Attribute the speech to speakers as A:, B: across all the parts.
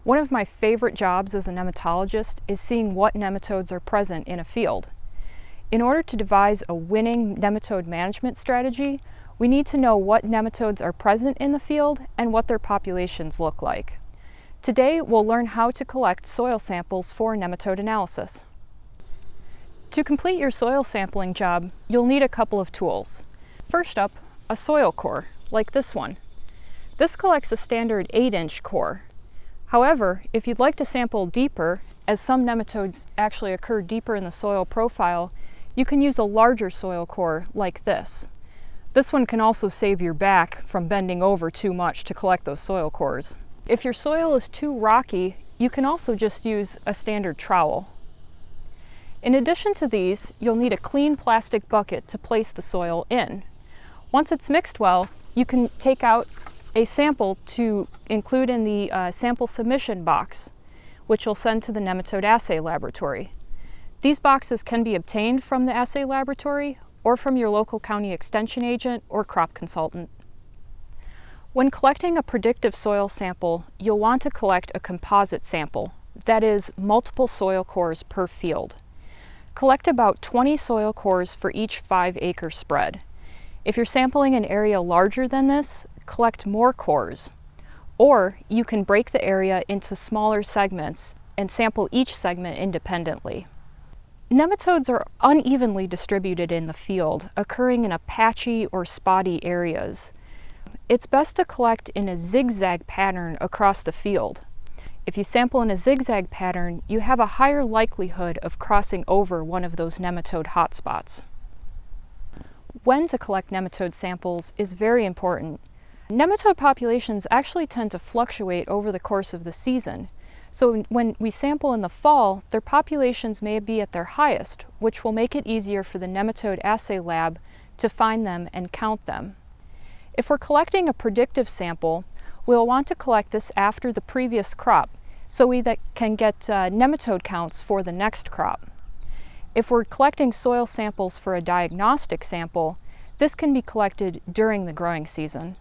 A: One of my favorite jobs as a nematologist is seeing what nematodes are present in a field. In order to devise a winning nematode management strategy, we need to know what nematodes are present in the field and what their populations look like. Today, we'll learn how to collect soil samples for nematode analysis. To complete your soil sampling job, you'll need a couple of tools. First up, a soil core, like this one. This collects a standard 8-inch core. However, if you'd like to sample deeper, as some nematodes actually occur deeper in the soil profile, you can use a larger soil core like this. This one can also save your back from bending over too much to collect those soil cores. If your soil is too rocky, you can also just use a standard trowel. In addition to these, you'll need a clean plastic bucket to place the soil in. Once it's mixed well, you can take out a sample to include in the sample submission box, which you'll send to the nematode assay laboratory. These boxes can be obtained from the assay laboratory or from your local county extension agent or crop consultant. When collecting a predictive soil sample, you'll want to collect a composite sample, that is, multiple soil cores per field. Collect about 20 soil cores for each 5-acre spread. If you're sampling an area larger than this, collect more cores. Or you can break the area into smaller segments and sample each segment independently. Nematodes are unevenly distributed in the field, occurring in a patchy or spotty areas. It's best to collect in a zigzag pattern across the field. If you sample in a zigzag pattern, you have a higher likelihood of crossing over one of those nematode hotspots. When to collect nematode samples is very important. Nematode populations actually tend to fluctuate over the course of the season. So when we sample in the fall, their populations may be at their highest, which will make it easier for the nematode assay lab to find them and count them. If we're collecting a predictive sample, we'll want to collect this after the previous crop, so we can get nematode counts for the next crop. If we're collecting soil samples for a diagnostic sample, this can be collected during the growing season.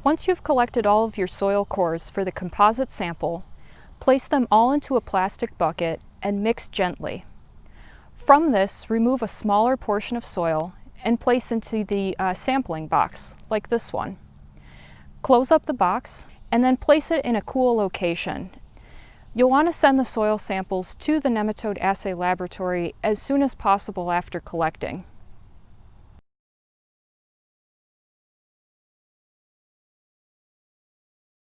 A: Once you've collected all of your soil cores for the composite sample, place them all into a plastic bucket and mix gently. From this, remove a smaller portion of soil and place into the sampling box, like this one. Close up the box and then place it in a cool location. You'll want to send the soil samples to the nematode assay laboratory as soon as possible after collecting.